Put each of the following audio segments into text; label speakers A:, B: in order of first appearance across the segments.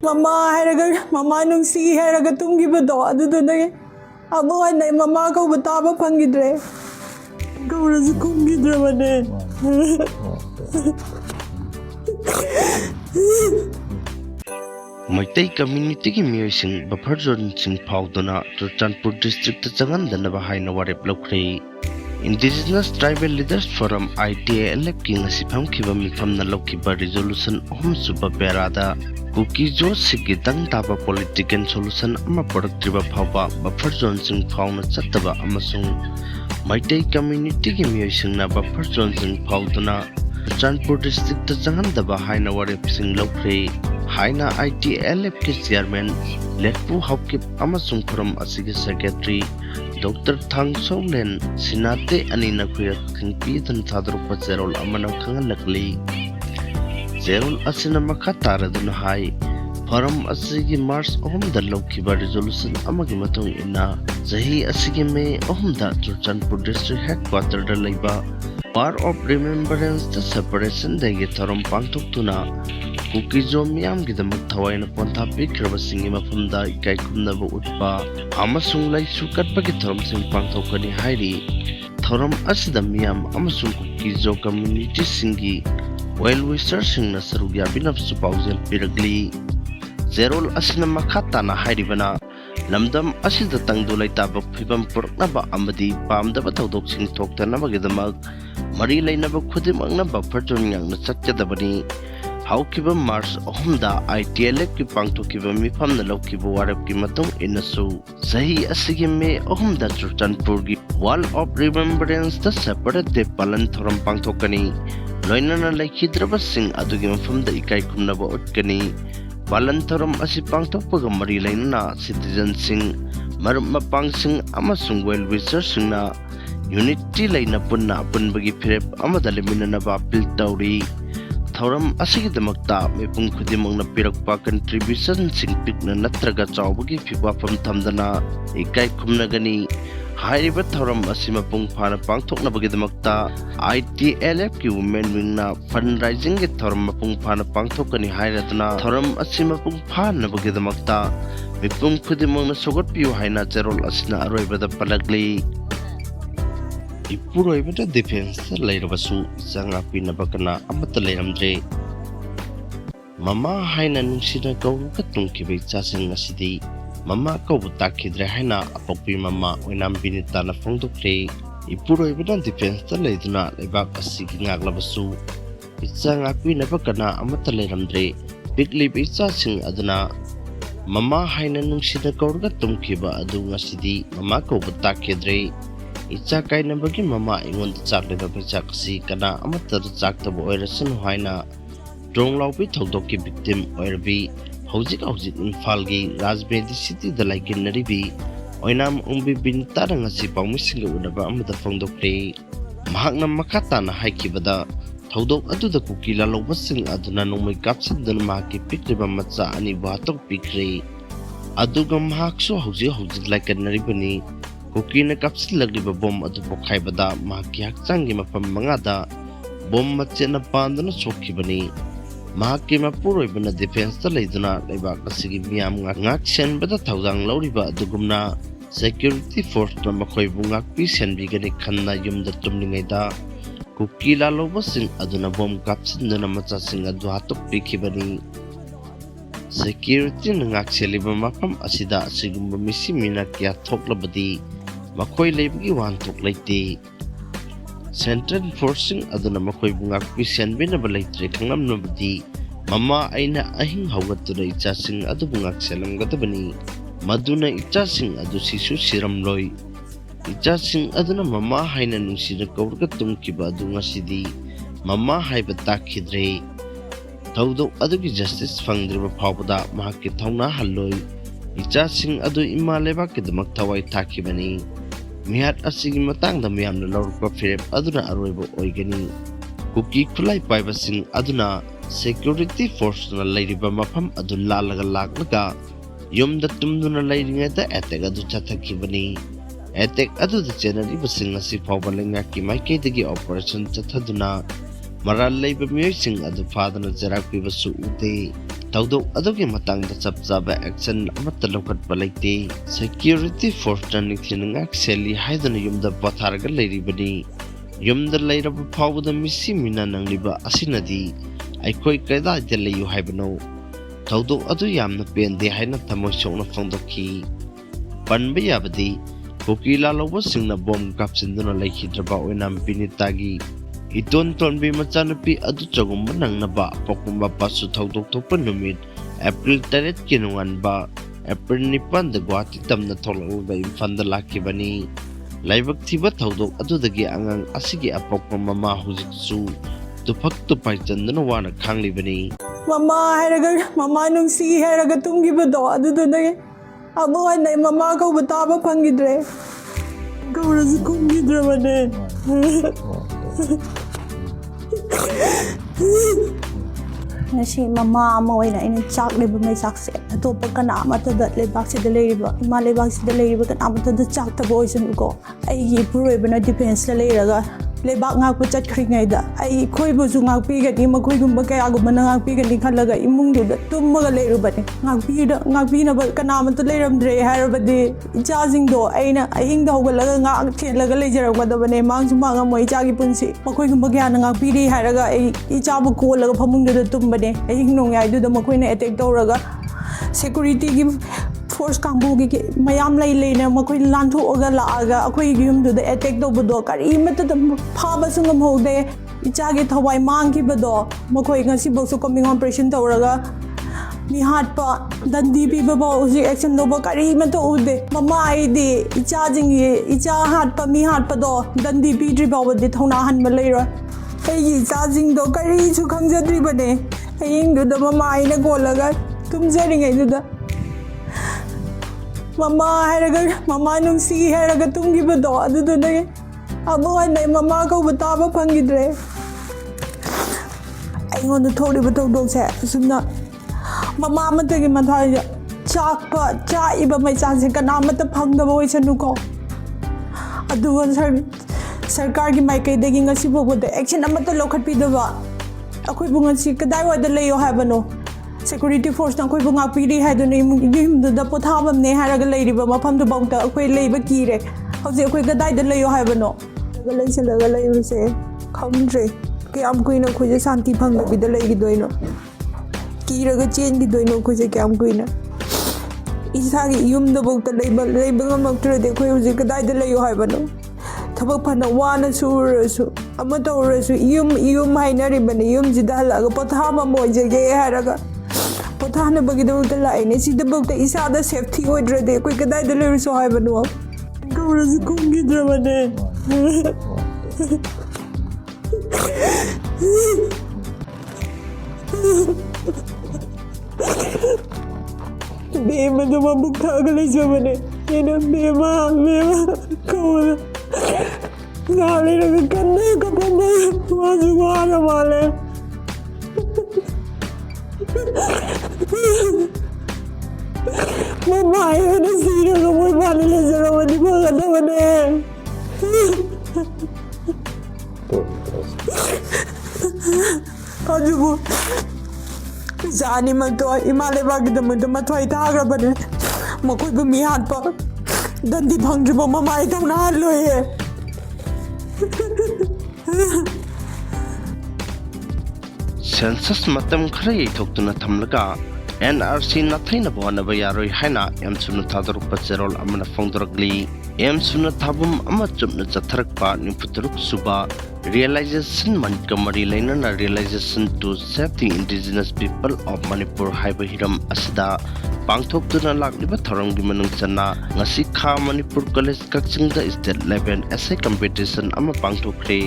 A: Mama hairaga mama Nongmei hairaga tumgibado adudunagi amuhana mama ko bataba phangidre gaurasu kumgidrabane
B: Meitei community ki Meiteising buffer zone sing Faoduna Churachandpur district Changhandaba Haina Warep Loukhre Indigenous Tribal Leaders Forum ITALF ki ngasipam kiba mifam na laukiba resolution suba berada kuki jo sigitang taba political solution ama productive phawba buffer zone sing phawna chattaba amasung Meitei community ki Meiteising na buffer zone sing Faoduna Churachandpur district Changhandaba Haina Warep Loukhre Haina ITALF ke chairman Letpu Hawkip amasung forum asigi secretary Dr. Thang Solen Sinate Anina Kuya Kingpi dan Tadrupa Zerol Amanang Kangalakli Zerol Asina Makatara Dunahai Forum Asigi Mars the Lokiba resolution Amagimatong Ina Zahi Asigi Me Ohumda Churachandpur district headquarter the Laiba War of Remembrance the separation de Gitarum Pantuk Tuna Kuki Jomiam Gidamak Tawain upon topic Rabasing Mafunda Kai Kapnaba Utpa Amasung Lai Sukat Bagitorum Sing Pantokani Hairi Thorum Asidamiam Amasung Kuki Jo community Singi while we searching Nasarugia Binaf Supauzel Piragli Zerol Asina Makatana Hairibana Lamdam Asida Tangdulai Tabak Pibam Purknaba Amadi Pam the Batodok Sing Toktanaba Gidamak Marilay Naba Kudim Naba Perton Yang Nasaka Dabani Haukiba Mars Ohumda ITALF ki pangthokiba mifam na laukiba warep ki matung inasu Zahi asigi me Ohumda Churachandpur gi Wall of Remembrance the separate de palan thoram pangthokani loinana laikhidraba sing adugi mafam da ikai kumnaba utkani palan thoram asi pangthokpaga mari lainana citizen sing marup mapang sing amasung well wishers sing na unity laina punna punbagi phirep amada liminanaba appeal tawri Thoram Asigidamakta, Mipung Kudimong Pirakpa contribution sing pikna natraga chawbagi fibafam thamdana ikai kumnagani Hairiba Thoram Asimapung Phana Pangthokna Bagidamakta ITALF ki women wing na fundraising ge Thoram Mapung Phana Pangthokani Hairatna Thoram Asimapung Phana Bagidamakta Mipung Kudimong na Sogotpiu Haina Zerol Asina Aroibada Palagli Ipuro ibada defense lairabasu isanga pinabakana amata leiramdre Mama haina nungsina kau katung kibai chasing ngasidi Mama kau butakidre haina apokpi mama OINAM BINITA na phongdokre Ipuro ibada defense laiduna leibak asigi ngaglabasu isanga pinabakana amata leiramdre bigli bai chasing aduna Mama haina nungsina kau katung kiba adu ngasidi Mama kau butakidre Icha KAINARABI mama ingon chakle ba chakasi kana amatar chaktabo oirasan haina dronglaubi thodokki victim oirabi hojik Imphal gi Rajmedi city da laikinaribi OINAM umbi BINITA ngasi pawmisinga unaba amada phongdokre mahakna makata na haikibada thodok aduda kukila lobasing aduna Nongmei kapsidana mahaki pikriba macha ani batok pikre aduga mahakso hojik laikinaribani Kukina kapsilagriba bom adu pokhaibada mahaki hakchangi mafam mangada bom machena pandana sokhibani mahaki mapuroibana defense ta leiduna leibak asigi miyam ngak senbada thaudang lauriba adugumna security force na makoibu ngakpi senbigani khanna yumda tumningaida kukila lobasing aduna bom kapsindana machasing adu hatok pikhibani security ngak seliba mafam asida asigumba misi mina kya thoklabadi Makoi lebagi wantok laite Central Forcing aduna makoi bungak pisian bina balaitre kangam nabadi Mama aina ahing hawgatura ichasing adu bungak selam gadabani Maduna ichasing adu sisu siram loi Ichasing aduna mama haina nungsina kaurga tumkiba adu ngasidi Mama haiba takhidre Thaudok adugi justice fangdriba phawbada mahaki thawna halloi Ichasing adu ima lebak kidamak thawai thakibani Mihat asigi matangda miyamna lawrukpa firep aduna aroiba oigani Kuki kulai paibasing aduna security force na lairiba mafam adu lalaga laklaga yumda tumduna lairingayda attack adu chathakibani Attack adu da chenaribasing asi phawbalengaki maikaidagi operation chathaduna maral leiba Meiteising adu fadana jarakpibasu ude Taudok adugi matangda chap chaba action amata lokatpa laite security force na nithingak seli haidana yumda patharaga leiribani yumda leiraba phawda misi mina nangliba asinadi aikoi kaida delayu haibano taudok adu yamna pende haina thamoi sokna phangdokhi panba yabadi kokila lobo singna bom kapsinduna laikhidraba OINAM BINITA-gi Iton tonbi machanupi adu chagumba nangnaba pokumba pasu thaudok thokpa numit April 3 kinunganba April 9 da Guwahati tamna tholakba imphanda lakibani laibak thiba thaudok adudagi angang asigi apokpa mama hujiksu tuphak tupai chandana wana khanglibani
A: Mama hairaga mama nungsi hairaga tumgibado adudunagi amuga nay mama ko bataba phangidre gaurasu kumgidrabane
C: Nasi mama ama oina ina chak leba mai sakse atopa kana amata da lebak se da leiba ima lebak se da leiba kana amata da chak ta boy sun ko ai gi puroi bana defense la leiraga lebak ngak pu chat khringai da ai khoi bu su ngak pi ga ni ma khoi gum ba kaya gum na ngak pi ga ni khalaga imung du da tumma ga leiru bane ngak pi na ba kana amata leiram dre har ba de cha jing do aina ahing da hogal ga ngak the la ga leijar ga da bane mang su mang moi cha gi punsi ma khoi gum ba kaya na ngak pi ri har ga ai I cha bu ko la ga phamung du tum bane ahing nong yai du da ma khoi na attack tawraga security gi force kangbu gi mayam lai lai na ma khoi lan thu oga la aga akhoi gi yum du da attack do bu do kari mata da phaba sungam hode icha gi thawai mang gi bado ma khoi ngasi bo su coming operation tawraga mi hat pa dandi bi ba uji action do ba kari mata ude mama ai di icha jing icha hat pa mi hat pa do dandi bi dri ba de thona han ma lai ra ai gi cha jing do kari chu khang ja dri ba ne ai du da mama ai na ko laga tum jari ngai du da Mama hairaga mama nungsi hairaga tumgibado adudunagi amuga nay mama ko bataba phangidre aingonda thoriba tawdokse sumna mama amatagi mathai chakpa cha iba mai chanse kana amata phangdaba oisanu ko aduga sarkar gi maikai dagi ngasi bogode action amata lokhatpidaba akhoi bungasi kadai wada leyo habano security force na koi bunga piri hai do nei yum da pothabam ne haraga leiriba mafam do bauta koi leiba kire hauji koi gadai da leyo hai bano ga leisalaga leiruse khamdre ke am koi na koi santi phangba bi da leigi doino kiraga chen gi doino koi je ke am koi na isa gi yum da bauta leiba ngamaktre de koi hauji gadai da leyo hai bano thabak phana wana surasu ama tawrasu yum hainari bane yum jidalaga pothama mojege haraga pothana bagida uta laine sida bukta isada safety oidrede koi kadai da leru so haibanu gaurasu kumgidrabane bema do mabukta ga leisabane ina bema kaula Ngali na kanne kapnaba wajugana male Mama ayo na sira ko mo bali le zero wadi mo kada wane Ajubu Zani magto imale bagda mo mathai thagra bane makoi bu mi hat pa dandi phangri bo mama ai tam na loye
B: Census matam khare thokuna thamlaga NRC na thaina bwana ba yaroi haina emsuna thadaruk pazerol amana phongdoragli emsuna thabum ama chupna chatharakpa niputruk suba realization mankamari laina na realization to save the indigenous people of Manipur haiba hiram asida pangthokduna lakliba thoramgi manung chana ngasi kha Manipur college kakchingda state level essay competition ama pangthokre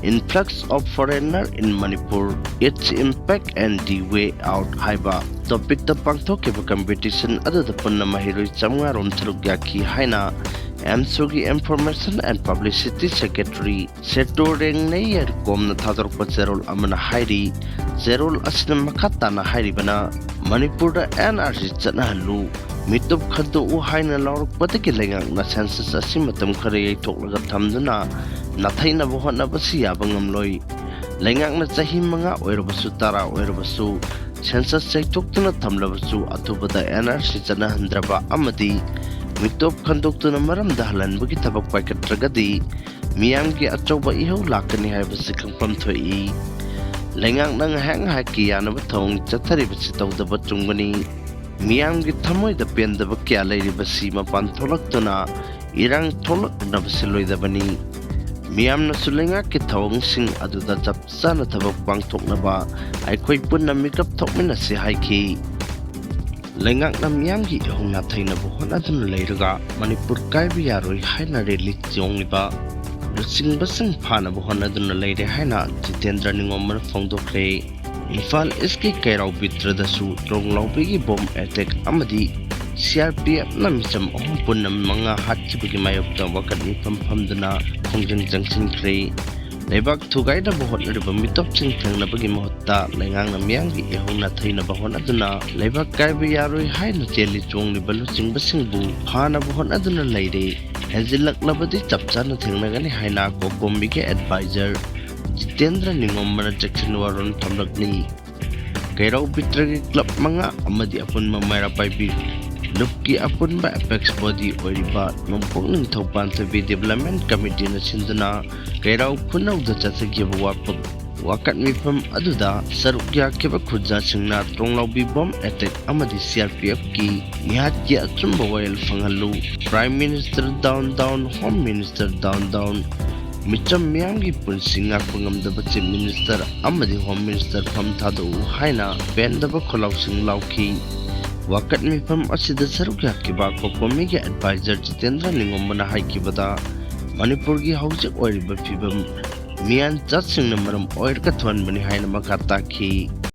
B: influx of foreigner in Manipur, its impact and the way out haiba topic the pangthok ke competition other the punna mahiroi chamnga rom thrugya haina Amsogi Information and Publicity Secretary Seto Reng Nayer Komna Thador Pazerol Amana Hairi Zerol Asna Makatana Hairibana Manipur NRC Chanahalu Mitup Khadu Haina Lord Patikilang na census asimatam khare toklaga thamduna nathaina bohana basia bangam loi lengang na chahi manga oirbasu tara oirbasu census ꯆꯩꯊꯣꯛꯇꯨꯅ ꯊꯝꯂꯕꯁꯨ ꯑꯊꯨꯕꯗ NRC ꯆꯠꯅꯍꯟꯗ꯭ꯔꯕ ꯑꯃꯗꯤ ꯃꯤꯇꯣꯞ ꯈꯟꯗꯣꯛꯇꯨꯅ ꯃꯔꯝꯗ ꯍꯜꯍꯟꯕꯒꯤ ꯊꯕꯛ ꯄꯥꯏꯈꯠꯇ꯭ꯔꯒꯗꯤ ꯃꯤꯌꯥꯝꯒꯤ ꯑꯆꯧꯕ ꯏꯍꯧ ꯂꯥꯛꯀꯅꯤ ꯍꯥꯏꯕꯁꯤ ꯈꯪꯐꯝ ꯊꯣꯛꯏ꯫ ꯂꯩꯉꯥꯛꯅ ꯉꯥꯏꯍꯥꯛꯀꯤ ꯌꯥꯅꯕ ꯊꯧꯑꯣꯡ ꯆꯠꯊꯔꯤꯕꯁꯤ ꯇꯧꯗꯕ ꯆꯨꯝꯒꯅꯤ꯫ ꯃꯤꯌꯥꯝꯒꯤ ꯊꯃꯣꯏꯗ ꯄꯦꯟꯗꯕ ꯀꯌꯥ ꯂꯩꯔꯤꯕꯁꯤ ꯃꯄꯥꯟ ꯊꯣꯛꯂꯛꯇꯨꯅ ꯏꯔꯥꯡ ꯊꯣꯛꯂꯛꯅꯕꯁꯤ ꯂꯣꯏꯗꯕꯅꯤ꯫ ꯃꯤꯌꯥꯝꯅꯁꯨ ꯂꯩꯉꯥꯛꯀꯤ ꯊꯧꯑꯣꯡꯁꯤꯡ ꯑꯗꯨꯗ ꯆꯞ ꯆꯥꯅ ꯊꯕꯛ ꯄꯥꯡꯊꯣꯛꯅꯕ ꯑꯩꯈꯣꯏ ꯄꯨꯟꯅ ꯃꯤꯀꯞ ꯊꯣꯛꯃꯤꯟꯅꯁꯤ ꯍꯥꯏꯈꯤ꯫ ꯂꯩꯉꯥꯛꯅ ꯃꯤꯌꯥꯝꯒꯤ ꯏꯍꯧ ꯅꯥꯊꯩꯅꯕ ꯍꯣꯠꯅꯗꯨꯅ ꯂꯩꯔꯒ ꯃꯅꯤꯄꯨꯔ ꯀꯥꯏꯕ ꯌꯥꯔꯣꯏ ꯍꯥꯏꯅ ꯔꯦꯂꯤ ꯆꯣꯡꯂꯤꯕ ꯂꯨꯆꯤꯡꯕꯁꯤꯡ ꯐꯥꯅꯕ ꯍꯣꯠꯅꯗꯨꯅ ꯂꯩꯔꯦ ꯍꯥꯏꯅ ꯖꯤꯇꯦꯟꯗ꯭ꯔ ꯅꯤꯡꯉꯣꯝꯕꯅ ꯐꯣꯡꯗꯣꯛꯈ꯭ꯔꯦ꯫ ꯏꯝꯐꯥꯜ ꯏꯁꯀꯤ ꯀꯩꯔꯥꯎ ꯕꯤꯇ꯭ꯔꯗꯁꯨ ꯇ꯭ꯔꯣꯡꯂꯥꯎꯕꯤꯒꯤ ꯕꯣꯝ ꯑꯦꯇꯦꯛ ꯑꯃꯗꯤ CRPFꯅ ꯃꯤꯆꯝ 3 ꯄꯨꯟꯅ 5 ꯍꯥꯠꯈꯤꯕꯒꯤ ꯃꯥꯌꯣꯛꯇ ꯋꯥꯀꯠ ꯃꯤꯐꯝ ꯐꯝꯗꯨꯅ ꯈꯣꯡꯖꯪ ꯆꯪꯁꯤꯟꯈ꯭ꯔꯦ꯫ ꯂꯩꯕꯥꯛ ꯊꯨꯒꯥꯏꯅꯕ ꯍꯣꯠꯅꯔꯤꯕ ಮಿꯇꯣꯞꯁꯤꯡ ꯊꯦꯡꯅꯕꯒꯤ ꯃꯍꯨꯠꯇ ꯂꯩꯉꯥꯛꯅ ꯃꯤꯌꯥꯝꯒꯤ ꯏꯍꯧ ꯅꯥꯊꯩꯅꯕ ꯍꯣꯠꯅꯗꯨꯅ ꯂꯩꯕꯥꯛ ꯀꯥꯏꯕ ꯌꯥꯔꯣꯏ ꯍꯥꯏꯅ ꯆꯦꯜꯂꯤ ꯆꯣꯡꯂꯤꯕ ꯂꯨꯆꯤꯡꯕꯁꯤꯡꯕꯨ ꯐꯥꯅꯕ ꯍꯣꯠꯅꯗꯨꯅ ꯂꯩꯔꯦ꯫ ꯍꯦꯟꯖꯤꯜꯂꯛꯂꯕꯗꯤ ꯆꯞ ꯆꯥꯅ ꯊꯦꯡꯅꯒꯅꯤ ꯍꯥꯏꯅ ꯀꯣꯀꯣꯝꯕꯤꯒꯤ ꯑꯦꯗꯚꯥꯏꯖꯔ ꯖꯤꯇꯦꯟꯗ꯭ꯔ ꯅꯤꯡꯉꯣꯝꯕꯅ ꯆꯦꯛꯁꯤꯟ ꯋꯥꯔꯣꯜ ꯊꯝꯂꯛꯂꯤ꯫ ꯀꯩꯔꯥꯎ ꯕꯤꯇ꯭ꯔꯒꯤ ꯀ꯭ꯂꯕ 5 ꯑꯃꯗꯤ ꯑꯄꯨꯟꯕ ꯃꯩꯔꯥ ꯄꯥꯏꯕꯤ ꯂꯨꯞꯀꯤ ꯑꯄꯨꯟꯕ ꯑꯦꯄꯦꯛꯁ ꯕꯣꯗꯤ ꯑꯣꯏꯔꯤꯕ ꯅꯣꯡꯄꯣꯛ ꯅꯤꯡꯊꯧ ꯄꯥꯟꯊꯣꯏꯕꯤ ꯗꯤꯕꯦꯂꯞꯃꯦꯟ ꯀꯃꯤꯇꯤꯅ ꯁꯤꯟꯗꯨꯅ ꯀꯩꯔꯥꯎ ꯈꯨꯅꯧꯗ ꯆꯠꯊꯈꯤꯕ ꯋꯥꯀꯠ ꯃꯤꯐꯝ ꯑꯗꯨꯗ ꯁꯔꯨꯛ ꯌꯥꯈꯤꯕ ꯈꯨꯟꯖꯥꯁꯤꯡꯅ ꯇ꯭ꯔꯣꯡꯂꯥꯎꯕꯤ ꯕꯣꯝ ꯑꯦꯇꯦꯛ ꯑꯃꯗꯤ CRPFꯀꯤ ꯃꯤꯍꯥꯠꯀꯤ ꯑꯆꯨꯝꯕ ꯋꯥꯌꯦꯜ ꯐꯪꯍꯜꯂꯨ, prime minister down down, home minister down down, ꯃꯤꯆꯝ ꯃꯤꯌꯥꯝꯒꯤ ꯄꯨꯟꯁꯤ ꯉꯥꯛꯄ ꯉꯝꯗꯕ ꯆꯤꯐ ꯃꯤꯅꯤꯁꯇꯔ ꯑꯃꯗꯤ ꯍꯣꯝ ꯃꯤꯅꯤꯁꯇꯔ ꯐꯝ ꯊꯥꯗꯣꯛꯎ ꯍꯥꯏꯅ ꯄꯦꯟꯗꯕ ꯈꯣꯜꯂꯥꯎꯁꯤꯡ ꯂꯥꯎꯈꯤ꯫ ꯋꯥꯀꯠ ꯃꯤꯐꯝ ꯑꯁꯤꯗ ꯁꯔꯨꯛ ꯌꯥꯈꯤꯕ ꯀꯣꯀꯣꯃꯤꯒꯤ ꯑꯦꯗꯚꯥꯏꯖꯔ ꯖꯤꯇꯦꯟꯗ꯭ꯔ ꯅꯤꯡꯉꯣꯝꯕꯅ ꯍꯥꯏꯈꯤꯕꯗ ꯃꯅꯤꯄꯨꯔꯒꯤ ꯍꯧꯖꯤꯛ ꯑꯣꯏꯔꯤꯕ ꯐꯤꯕꯝ ꯃꯤꯌꯥꯟ ꯆꯥꯠꯁꯤꯡꯅ ꯃꯔꯝ ꯑꯣꯏꯔꯒ ꯊꯣꯛꯍꯟꯕꯅꯤ ꯍꯥꯏꯅ ꯃꯈꯥ ꯇꯥꯈꯤ꯫